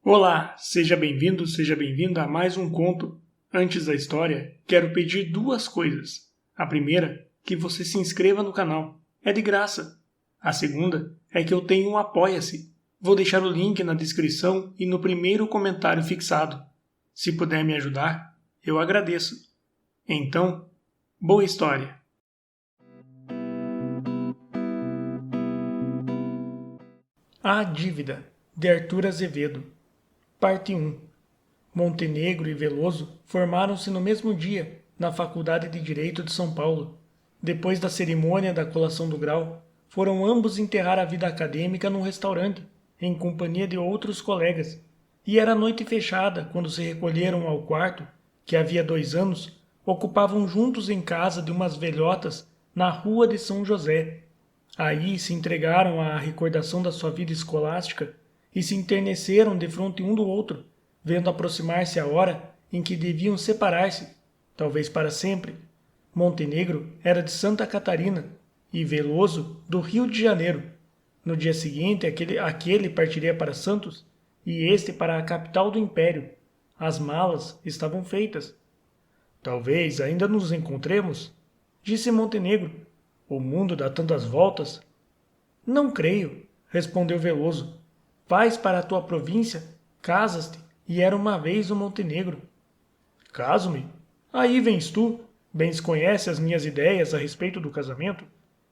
Olá, seja bem-vindo, seja bem-vinda a mais um conto. Antes da história, quero pedir duas coisas. A primeira, que você se inscreva no canal. É de graça. A segunda é que eu tenho um Apoia-se. Vou deixar o link na descrição e no primeiro comentário fixado. Se puder me ajudar, eu agradeço. Então, boa história. A Dívida, de Arthur Azevedo. Parte 1. Montenegro e Veloso formaram-se no mesmo dia, na Faculdade de Direito de São Paulo. Depois da cerimônia da colação do grau, foram ambos enterrar a vida acadêmica num restaurante, em companhia de outros colegas. E era noite fechada quando se recolheram ao quarto, que havia 2 anos, ocupavam juntos em casa de umas velhotas na rua de São José. Aí se entregaram à recordação da sua vida escolástica e se enterneceram defronte um do outro, vendo aproximar-se a hora em que deviam separar-se, talvez para sempre. Montenegro era de Santa Catarina e Veloso do Rio de Janeiro. No dia seguinte, aquele partiria para Santos e este para a capital do Império. As malas estavam feitas. Talvez ainda nos encontremos, disse Montenegro. O mundo dá tantas voltas. Não creio, respondeu Veloso. Vais para a tua província, casas-te, e era uma vez o Montenegro. Caso-me? Aí vens tu, bem conhece as minhas ideias a respeito do casamento,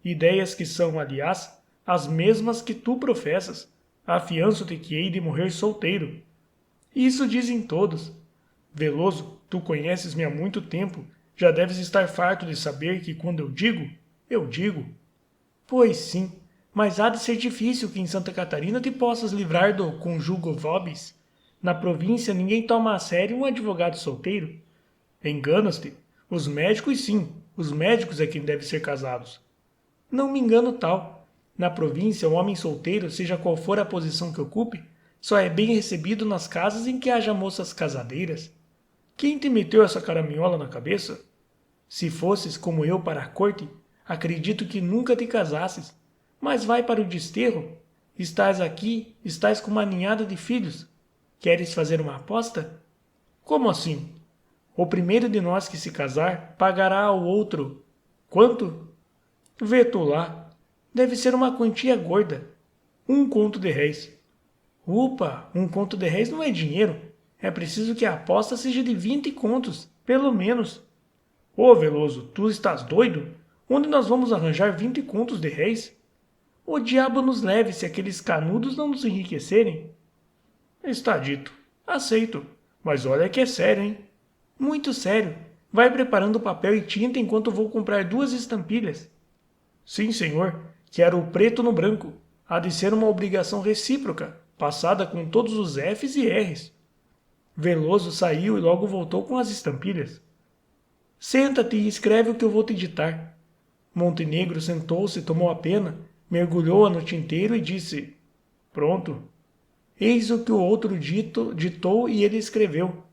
ideias que são, aliás, as mesmas que tu professas. Afianço-te que hei de morrer solteiro. Isso dizem todos. Veloso, tu conheces-me há muito tempo, já deves estar farto de saber que quando eu digo. Pois sim, mas há de ser difícil que em Santa Catarina te possas livrar do conjugo vobis. Na província ninguém toma a sério um advogado solteiro. Enganas-te. Os médicos sim, os médicos é quem deve ser casados. Não me engano tal. Na província, o homem solteiro, seja qual for a posição que ocupe, só é bem recebido nas casas em que haja moças casadeiras. Quem te meteu essa caraminhola na cabeça? Se fosses como eu para a corte, acredito que nunca te casasses. Mas vai para o desterro. Estás aqui, estás com uma ninhada de filhos. Queres fazer uma aposta? Como assim? O primeiro de nós que se casar pagará ao outro. Quanto? Vê tu lá. Deve ser uma quantia gorda. 1 conto de réis. Upa, 1 conto de réis não é dinheiro. É preciso que a aposta seja de 20 contos, pelo menos. Ô Veloso, tu estás doido? Onde nós vamos arranjar 20 contos de réis? O diabo nos leve se aqueles canudos não nos enriquecerem. Está dito. Aceito. Mas olha que é sério, hein? Muito sério. Vai preparando papel e tinta enquanto vou comprar 2 estampilhas. Sim, senhor. Quero o preto no branco. Há de ser uma obrigação recíproca, passada com todos os Fs e Rs. Veloso saiu e logo voltou com as estampilhas. Senta-te e escreve o que eu vou te ditar. Montenegro sentou-se, tomou a pena, mergulhou-a no tinteiro e disse: Pronto. Eis o que o outro ditou e ele escreveu.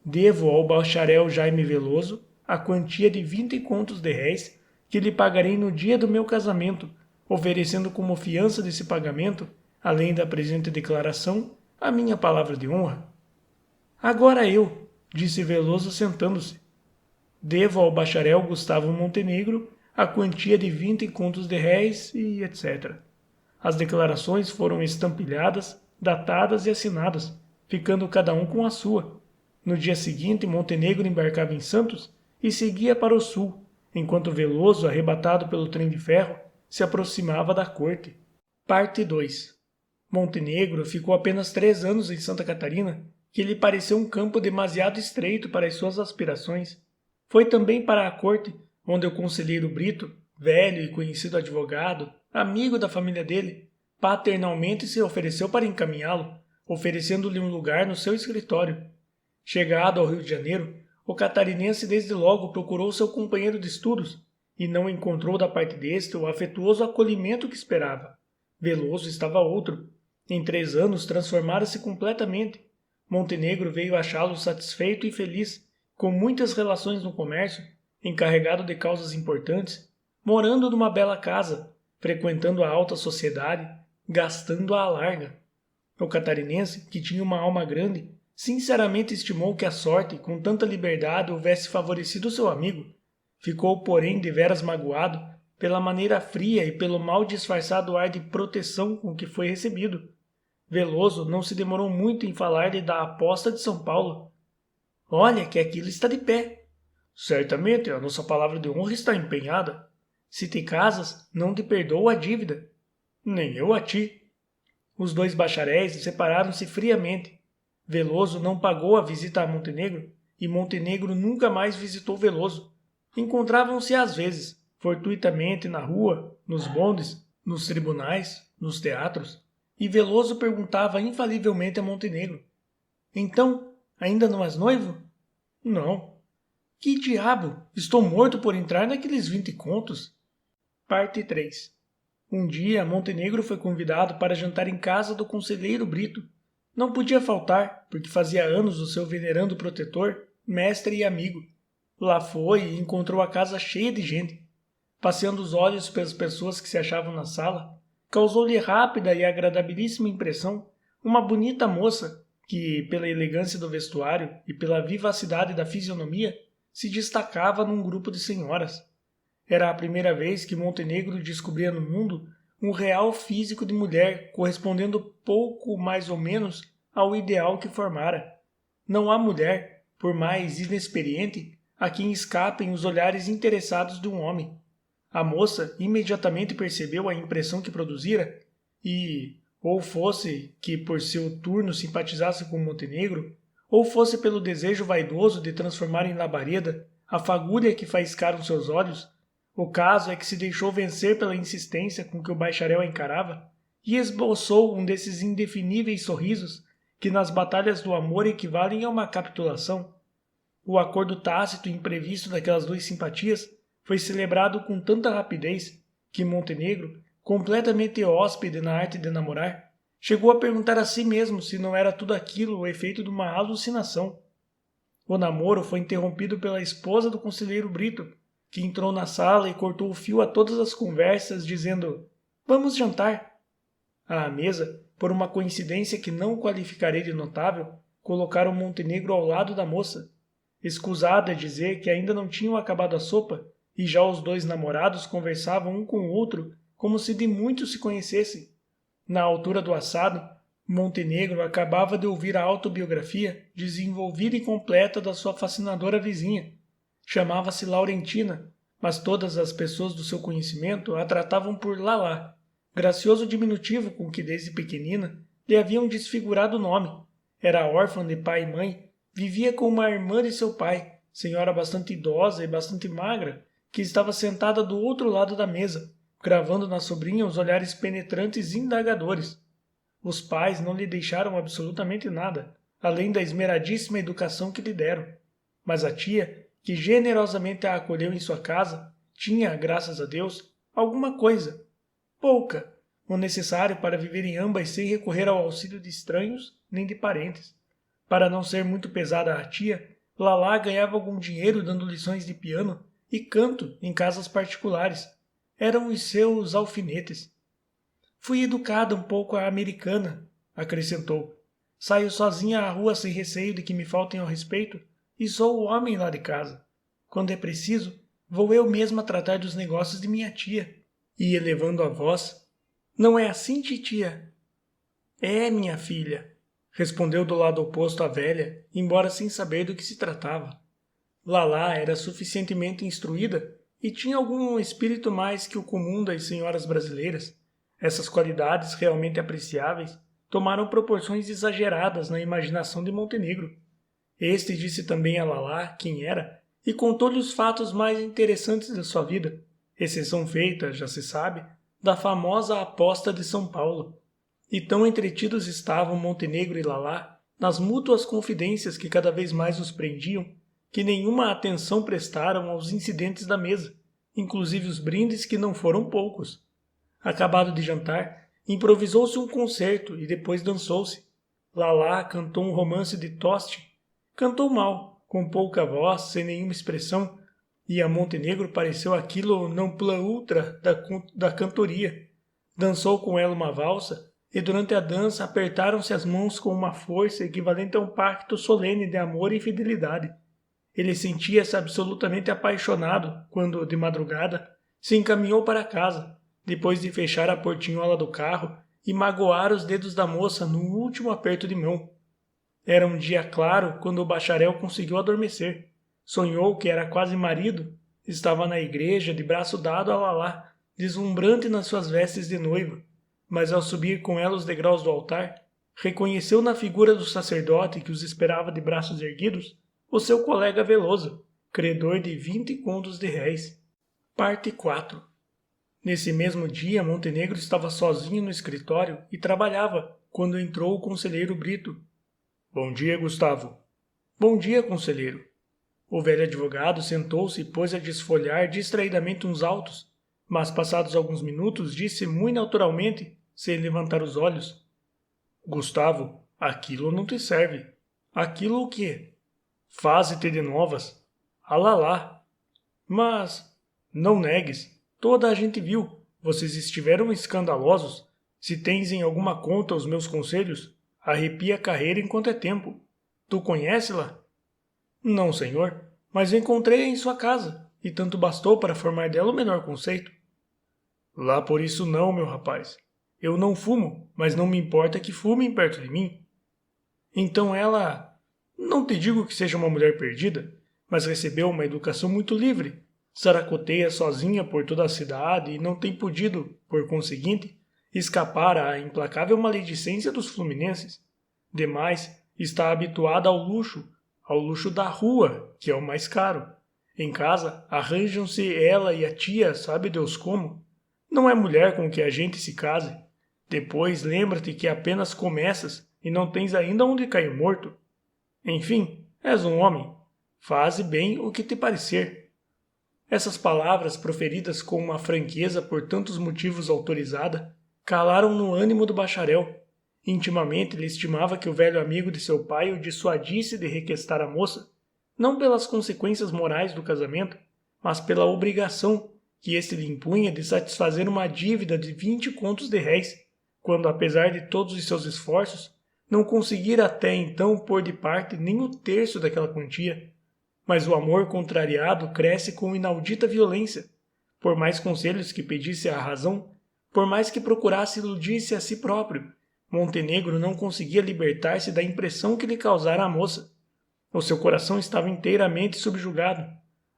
Devo ao bacharel Jaime Veloso a quantia de 20 contos de réis que lhe pagarei no dia do meu casamento, oferecendo como fiança desse pagamento, além da presente declaração, a minha palavra de honra. Agora eu, disse Veloso sentando-se. Devo ao bacharel Gustavo Montenegro a quantia de 20 contos de réis e etc. As declarações foram estampilhadas, datadas e assinadas, ficando cada um com a sua. No dia seguinte, Montenegro embarcava em Santos e seguia para o sul, enquanto Veloso, arrebatado pelo trem de ferro, se aproximava da corte. Parte 2. Montenegro ficou apenas 3 anos em Santa Catarina, que lhe pareceu um campo demasiado estreito para as suas aspirações. Foi também para a corte, onde o conselheiro Brito, velho e conhecido advogado, amigo da família dele, paternalmente se ofereceu para encaminhá-lo, oferecendo-lhe um lugar no seu escritório. Chegado ao Rio de Janeiro, o catarinense desde logo procurou seu companheiro de estudos e não encontrou da parte deste o afetuoso acolhimento que esperava. Veloso estava outro. Em 3 anos transformara-se completamente. Montenegro veio achá-lo satisfeito e feliz, com muitas relações no comércio, encarregado de causas importantes, morando numa bela casa, frequentando a alta sociedade, gastando à larga. O catarinense, que tinha uma alma grande, sinceramente estimou que a sorte, com tanta liberdade, houvesse favorecido seu amigo. Ficou, porém, deveras magoado pela maneira fria e pelo mal disfarçado ar de proteção com que foi recebido. Veloso não se demorou muito em falar-lhe da aposta de São Paulo. Olha que aquilo está de pé. Certamente a nossa palavra de honra está empenhada. Se te casas, não te perdoo a dívida. Nem eu a ti. Os dois bacharéis separaram-se friamente. Veloso não pagou a visita a Montenegro e Montenegro nunca mais visitou Veloso. Encontravam-se às vezes, fortuitamente na rua, nos bondes, nos tribunais, nos teatros, e Veloso perguntava infalivelmente a Montenegro: Então, ainda não és noivo? Não. Que diabo! Estou morto por entrar naqueles 20 contos. Parte 3. Um dia, Montenegro foi convidado para jantar em casa do conselheiro Brito. Não podia faltar, porque fazia anos o seu venerando protetor, mestre e amigo. Lá foi e encontrou a casa cheia de gente. Passeando os olhos pelas pessoas que se achavam na sala, causou-lhe rápida e agradabilíssima impressão uma bonita moça que, pela elegância do vestuário e pela vivacidade da fisionomia, se destacava num grupo de senhoras. Era a primeira vez que Montenegro descobria no mundo um real físico de mulher correspondendo pouco mais ou menos ao ideal que formara. Não há mulher, por mais inexperiente, a quem escapem os olhares interessados de um homem. A moça imediatamente percebeu a impressão que produzira e, ou fosse que por seu turno simpatizasse com Montenegro, ou fosse pelo desejo vaidoso de transformar em labareda a fagulha que faiscaram seus olhos, o caso é que se deixou vencer pela insistência com que o bacharel a encarava e esboçou um desses indefiníveis sorrisos que nas batalhas do amor equivalem a uma capitulação. O acordo tácito e imprevisto daquelas duas simpatias foi celebrado com tanta rapidez que Montenegro, completamente hóspede na arte de namorar, chegou a perguntar a si mesmo se não era tudo aquilo o efeito de uma alucinação. O namoro foi interrompido pela esposa do conselheiro Brito, que entrou na sala e cortou o fio a todas as conversas, dizendo: Vamos jantar. À mesa, por uma coincidência que não qualificarei de notável, colocaram Montenegro ao lado da moça. Escusado é dizer que ainda não tinham acabado a sopa, e já os dois namorados conversavam um com o outro como se de muito se conhecessem. Na altura do assado, Montenegro acabava de ouvir a autobiografia desenvolvida e completa da sua fascinadora vizinha. Chamava-se Laurentina, mas todas as pessoas do seu conhecimento a tratavam por Lalá, gracioso diminutivo com que desde pequenina lhe haviam desfigurado o nome. Era órfã de pai e mãe, vivia com uma irmã de seu pai, senhora bastante idosa e bastante magra, que estava sentada do outro lado da mesa, cravando na sobrinha os olhares penetrantes e indagadores. Os pais não lhe deixaram absolutamente nada, além da esmeradíssima educação que lhe deram. Mas a tia, que generosamente a acolheu em sua casa, tinha, graças a Deus, alguma coisa, pouca, o necessário para viverem ambas sem recorrer ao auxílio de estranhos nem de parentes. Para não ser muito pesada à tia, Lalá ganhava algum dinheiro dando lições de piano e canto em casas particulares. Eram os seus alfinetes. Fui educada um pouco à americana, acrescentou. Saio sozinha à rua sem receio de que me faltem ao respeito e sou o homem lá de casa. Quando é preciso, vou eu mesma tratar dos negócios de minha tia. E elevando a voz, não é assim, titia? É, minha filha, respondeu do lado oposto a velha, embora sem saber do que se tratava. Lalá era suficientemente instruída e tinha algum espírito mais que o comum das senhoras brasileiras. Essas qualidades realmente apreciáveis tomaram proporções exageradas na imaginação de Montenegro. Este disse também a Lalá quem era e contou-lhe os fatos mais interessantes da sua vida, exceção feita, já se sabe, da famosa aposta de São Paulo. E tão entretidos estavam Montenegro e Lalá nas mútuas confidências que cada vez mais os prendiam, que nenhuma atenção prestaram aos incidentes da mesa, inclusive os brindes que não foram poucos. Acabado de jantar, improvisou-se um concerto e depois dançou-se. Lalá cantou um romance de Toste. Cantou mal, com pouca voz, sem nenhuma expressão, e a Montenegro pareceu aquilo non plus ultra da cantoria. Dançou com ela uma valsa e durante a dança apertaram-se as mãos com uma força equivalente a um pacto solene de amor e fidelidade. Ele sentia-se absolutamente apaixonado quando, de madrugada, se encaminhou para casa, depois de fechar a portinhola do carro e magoar os dedos da moça no último aperto de mão. Era um dia claro quando o bacharel conseguiu adormecer. Sonhou que era quase marido, estava na igreja de braço dado a Lalá, deslumbrante nas suas vestes de noiva, mas ao subir com ela os degraus do altar, reconheceu na figura do sacerdote que os esperava de braços erguidos o seu colega Veloso, credor de 20 contos de réis. Parte 4. Nesse mesmo dia, Montenegro estava sozinho no escritório e trabalhava, quando entrou o conselheiro Brito. Bom dia, Gustavo. Bom dia, conselheiro. O velho advogado sentou-se e pôs a desfolhar distraidamente uns autos, mas passados alguns minutos disse muito naturalmente, sem levantar os olhos. Gustavo, aquilo não te serve. Aquilo o quê? Faze-te de novas. Alalá. Mas, não negues, toda a gente viu. Vocês estiveram escandalosos. Se tens em alguma conta os meus conselhos, arrepia a carreira enquanto é tempo. Tu conhece-la? Não, senhor, mas encontrei-a em sua casa, e tanto bastou para formar dela o menor conceito. Lá por isso não, meu rapaz. Eu não fumo, mas não me importa que fumem perto de mim. Então ela... Não te digo que seja uma mulher perdida, mas recebeu uma educação muito livre. Zaracoteia sozinha por toda a cidade e não tem podido, por conseguinte, escapar à implacável maledicência dos fluminenses. Demais, está habituada ao luxo da rua, que é o mais caro. Em casa, arranjam-se ela e a tia, sabe Deus como. Não é mulher com que a gente se case. Depois lembra-te que apenas começas e não tens ainda onde cair morto. Enfim, és um homem. Faze bem o que te parecer. Essas palavras, proferidas com uma franqueza por tantos motivos autorizada, calaram no ânimo do bacharel. Intimamente ele estimava que o velho amigo de seu pai o dissuadisse de requestar a moça, não pelas consequências morais do casamento, mas pela obrigação que este lhe impunha de satisfazer uma dívida de 20 contos de réis, quando, apesar de todos os seus esforços, não conseguira até então pôr de parte nem o terço daquela quantia. Mas o amor contrariado cresce com inaudita violência. Por mais conselhos que pedisse à razão, por mais que procurasse iludir-se a si próprio, Montenegro não conseguia libertar-se da impressão que lhe causara a moça. O seu coração estava inteiramente subjugado.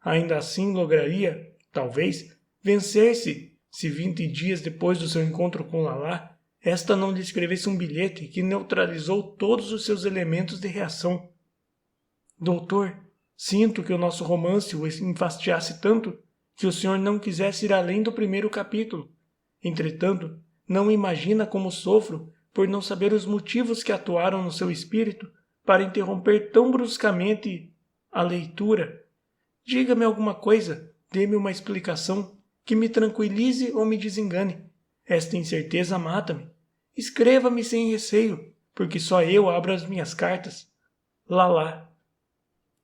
Ainda assim lograria, talvez, vencer-se, se 20 dias depois do seu encontro com Lalá, esta não lhe escrevesse um bilhete que neutralizou todos os seus elementos de reação. Doutor, sinto que o nosso romance o enfastiasse tanto que o senhor não quisesse ir além do primeiro capítulo. Entretanto, não imagina como sofro por não saber os motivos que atuaram no seu espírito para interromper tão bruscamente a leitura. Diga-me alguma coisa, dê-me uma explicação, que me tranquilize ou me desengane. Esta incerteza mata-me. Escreva-me sem receio, porque só eu abro as minhas cartas. Lalá.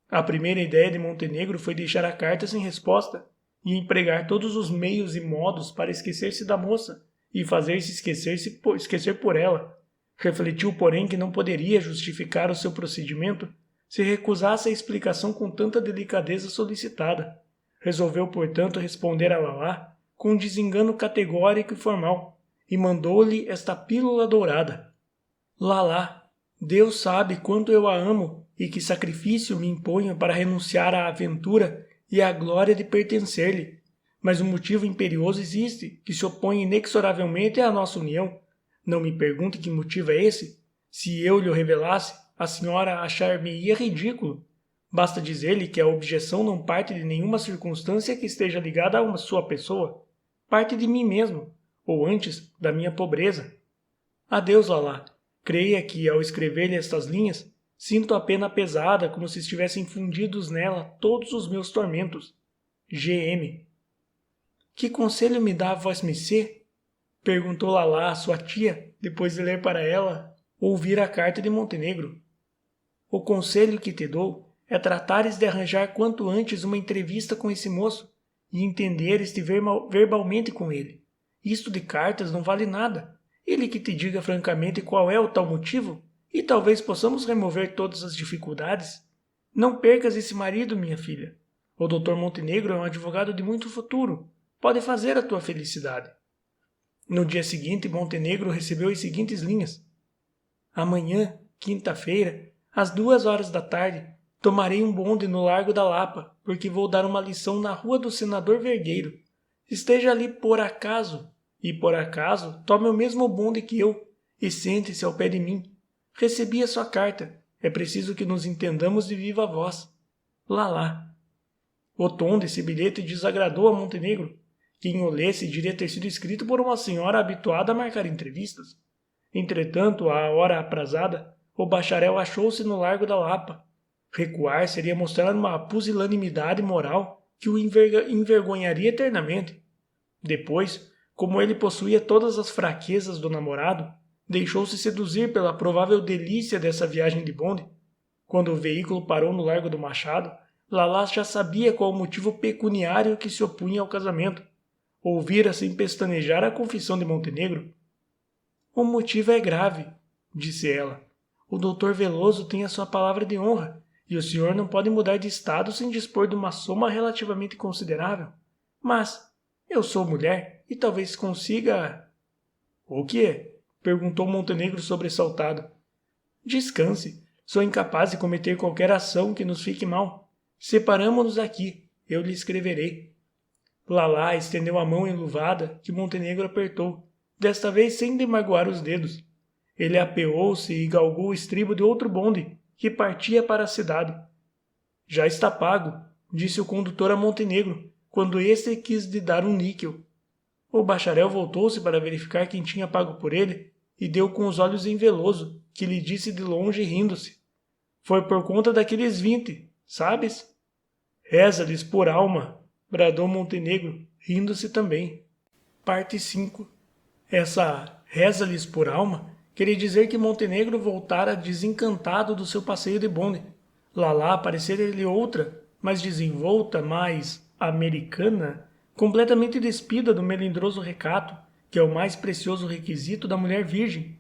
A primeira ideia de Montenegro foi deixar a carta sem resposta e empregar todos os meios e modos para esquecer-se da moça e fazer-se esquecer por ela. Refletiu, porém, que não poderia justificar o seu procedimento se recusasse a explicação com tanta delicadeza solicitada. Resolveu, portanto, responder a Lalá com um desengano categórico e formal, e mandou-lhe esta pílula dourada. Lalá, Deus sabe quanto eu a amo e que sacrifício me imponho para renunciar à aventura e à glória de pertencer-lhe. Mas um motivo imperioso existe, que se opõe inexoravelmente à nossa união. Não me pergunte que motivo é esse. Se eu lhe o revelasse, a senhora achar-me-ia ridículo. Basta dizer-lhe que a objeção não parte de nenhuma circunstância que esteja ligada a uma sua pessoa. Parte de mim mesmo, ou antes, da minha pobreza. Adeus, Lalá. Creia que, ao escrever-lhe estas linhas, sinto a pena pesada como se estivessem fundidos nela todos os meus tormentos. G.M. Que conselho me dá vosmecê? Perguntou Lalá à sua tia, depois de ler para ela ouvir a carta de Montenegro. O conselho que te dou é tratares de arranjar quanto antes uma entrevista com esse moço e entenderes-te verbalmente com ele. Isto de cartas não vale nada. Ele que te diga francamente qual é o tal motivo, e talvez possamos remover todas as dificuldades. Não percas esse marido, minha filha. O Dr. Montenegro é um advogado de muito futuro. Pode fazer a tua felicidade. No dia seguinte, Montenegro recebeu as seguintes linhas. Amanhã, quinta-feira, às 2 horas da tarde, tomarei um bonde no Largo da Lapa, porque vou dar uma lição na Rua do Senador Vergueiro. Esteja ali por acaso, e por acaso tome o mesmo bonde que eu, e sente-se ao pé de mim. Recebi a sua carta. É preciso que nos entendamos de viva voz. Lalá. O tom desse bilhete desagradou a Montenegro. Quem o lesse diria ter sido escrito por uma senhora habituada a marcar entrevistas. Entretanto, à hora aprazada, o bacharel achou-se no Largo da Lapa. Recuar seria mostrar uma pusilanimidade moral que o envergonharia eternamente. Depois, como ele possuía todas as fraquezas do namorado, deixou-se seduzir pela provável delícia dessa viagem de bonde. Quando o veículo parou no Largo do Machado, Lalá já sabia qual o motivo pecuniário que se opunha ao casamento. Ouvira sem pestanejar a confissão de Montenegro. O motivo é grave, disse ela. O doutor Veloso tem a sua palavra de honra, e o senhor não pode mudar de estado sem dispor de uma soma relativamente considerável. Mas eu sou mulher e talvez consiga... O quê? Perguntou Montenegro sobressaltado. Descanse. Sou incapaz de cometer qualquer ação que nos fique mal. Separamo-nos aqui. Eu lhe escreverei. Lalá estendeu a mão enluvada que Montenegro apertou, desta vez sem demagoar os dedos. Ele apeou-se e galgou o estribo de outro bonde, que partia para a cidade. Já está pago, disse o condutor a Montenegro, quando este quis lhe dar um níquel. O bacharel voltou-se para verificar quem tinha pago por ele e deu com os olhos em Veloso, que lhe disse de longe rindo-se. Foi por conta daqueles 20, sabes? Reza-lhes por alma, bradou Montenegro, rindo-se também. Parte 5. Essa reza-lhes por alma queria dizer que Montenegro voltara desencantado do seu passeio de bonde. Lalá parecia-lhe outra, mais desenvolta, mais americana, completamente despida do melindroso recato, que é o mais precioso requisito da mulher virgem.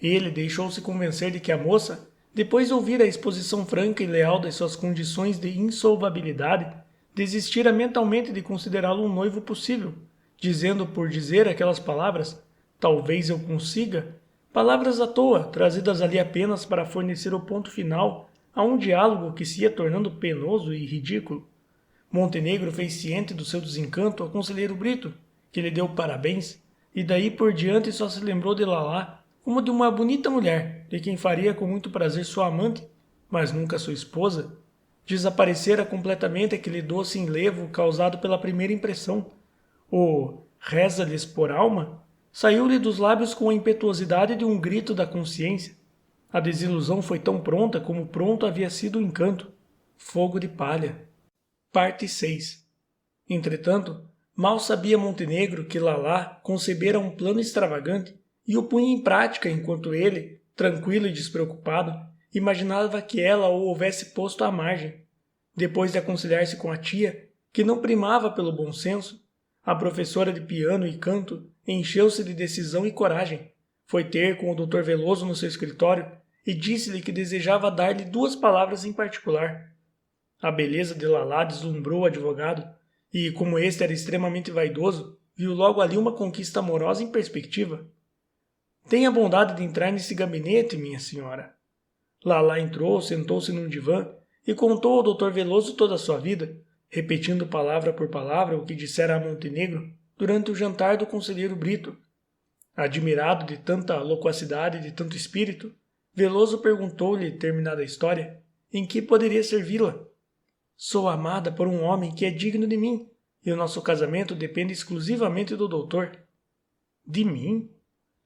Ele deixou-se convencer de que a moça, depois de ouvir a exposição franca e leal das suas condições de insolvabilidade, desistira mentalmente de considerá-lo um noivo possível, dizendo por dizer aquelas palavras, talvez eu consiga, palavras à toa, trazidas ali apenas para fornecer o ponto final a um diálogo que se ia tornando penoso e ridículo. Montenegro fez ciente do seu desencanto ao conselheiro Brito, que lhe deu parabéns, e daí por diante só se lembrou de Lalá como de uma bonita mulher, de quem faria com muito prazer sua amante, mas nunca sua esposa. Desaparecera completamente aquele doce enlevo causado pela primeira impressão. O reza-lhes por alma saiu-lhe dos lábios com a impetuosidade de um grito da consciência. A desilusão foi tão pronta como pronto havia sido o encanto. Fogo de palha. Parte 6. Entretanto, mal sabia Montenegro que Lalá concebera um plano extravagante e o punha em prática enquanto ele, tranquilo e despreocupado, imaginava que ela o houvesse posto à margem. Depois de aconselhar-se com a tia, que não primava pelo bom senso, a professora de piano e canto encheu-se de decisão e coragem. Foi ter com o Dr. Veloso no seu escritório e disse-lhe que desejava dar-lhe 2 palavras em particular. A beleza de Lalá deslumbrou o advogado e, como este era extremamente vaidoso, viu logo ali uma conquista amorosa em perspectiva. Tenha a bondade de entrar nesse gabinete, minha senhora. Lalá entrou, sentou-se num divã e contou ao Dr. Veloso toda a sua vida, repetindo palavra por palavra o que dissera a Montenegro durante o jantar do conselheiro Brito. Admirado de tanta loquacidade e de tanto espírito, Veloso perguntou-lhe, terminada a história, em que poderia servi-la. Sou amada por um homem que é digno de mim, e o nosso casamento depende exclusivamente do doutor. De mim?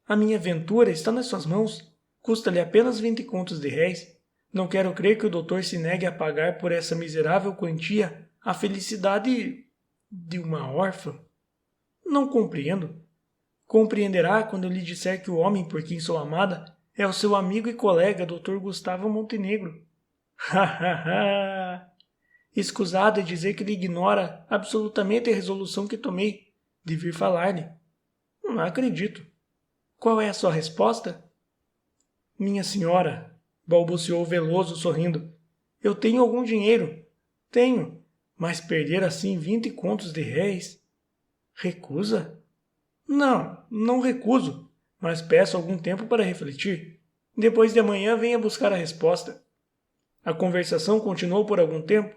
A minha ventura está nas suas mãos. Custa-lhe apenas 20 contos de réis. Não quero crer que o doutor se negue a pagar por essa miserável quantia a felicidade de uma órfã. Não compreendo. Compreenderá quando eu lhe disser que o homem por quem sou amada é o seu amigo e colega, Dr. Gustavo Montenegro. Ha, ha, ha! Escusado é dizer que ele ignora absolutamente a resolução que tomei de vir falar-lhe. Não acredito. Qual é a sua resposta? Minha senhora, balbuciou Veloso sorrindo, eu tenho algum dinheiro. Tenho, mas perder assim 20 contos de réis... Recusa? Não, não recuso, mas peço algum tempo para refletir. Depois de amanhã venha buscar a resposta. A conversação continuou por algum tempo,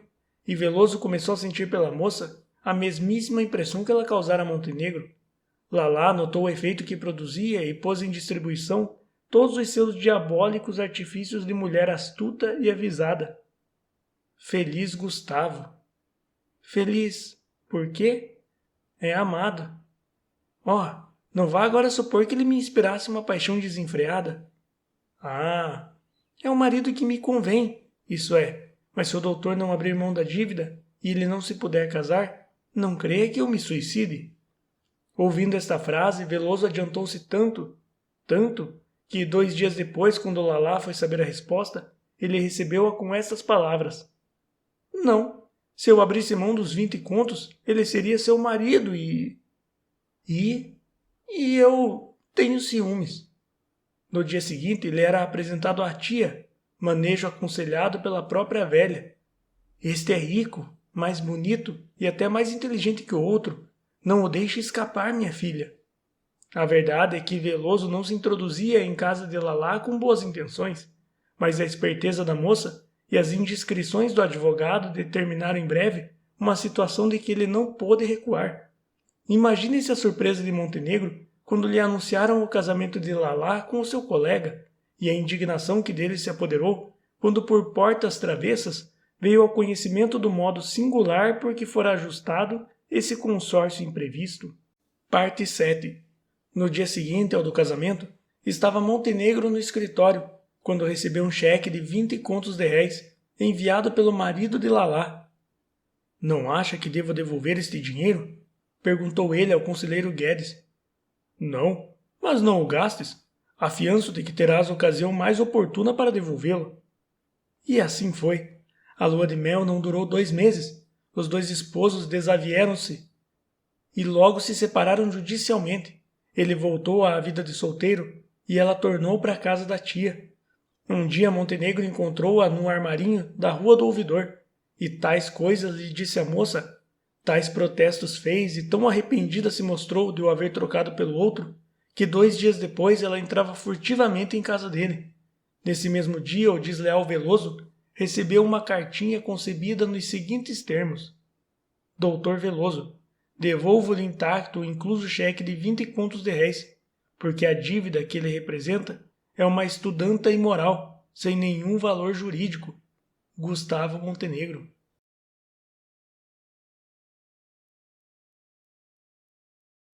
e Veloso começou a sentir pela moça a mesmíssima impressão que ela causara a Montenegro. Lalá notou o efeito que produzia e pôs em distribuição todos os seus diabólicos artifícios de mulher astuta e avisada. Feliz Gustavo. Feliz. Por quê? É amado. Oh, não vá agora supor que ele me inspirasse uma paixão desenfreada. Ah, é um marido que me convém, isso é, mas se o doutor não abrir mão da dívida e ele não se puder casar, não creia que eu me suicide. Ouvindo esta frase, Veloso adiantou-se tanto, que 2 dias depois, quando Lalá foi saber a resposta, ele recebeu-a com estas palavras. Não, se eu abrisse mão dos 20 contos, ele seria seu marido e eu tenho ciúmes. No dia seguinte, ele era apresentado à tia, manejo aconselhado pela própria velha. Este é rico, mais bonito e até mais inteligente que o outro. Não o deixe escapar, minha filha. A verdade é que Veloso não se introduzia em casa de Lalá com boas intenções, mas a esperteza da moça e as indiscrições do advogado determinaram em breve uma situação de que ele não pôde recuar. Imagine-se a surpresa de Montenegro quando lhe anunciaram o casamento de Lalá com o seu colega, e a indignação que dele se apoderou quando por portas travessas veio ao conhecimento do modo singular por que fora ajustado esse consórcio imprevisto. Parte 7. No dia seguinte ao do casamento, estava Montenegro no escritório, quando recebeu um cheque de 20 contos de réis, enviado pelo marido de Lalá. Não acha que devo devolver este dinheiro? Perguntou ele ao conselheiro Guedes. Não, mas não o gastes. Afianço de que terás ocasião mais oportuna para devolvê-lo. E assim foi. A lua de mel não durou 2 meses. Os 2 esposos desavieram-se e logo se separaram judicialmente. Ele voltou à vida de solteiro e ela tornou para a casa da tia. Um dia Montenegro encontrou-a num armarinho da Rua do Ouvidor, e tais coisas lhe disse a moça, tais protestos fez e tão arrependida se mostrou de o haver trocado pelo outro, que 2 dias depois ela entrava furtivamente em casa dele. Nesse mesmo dia, o desleal Veloso recebeu uma cartinha concebida nos seguintes termos. Doutor Veloso, devolvo-lhe intacto o incluso cheque de 20 contos de réis, porque a dívida que ele representa é uma estudanta imoral, sem nenhum valor jurídico. Gustavo Montenegro.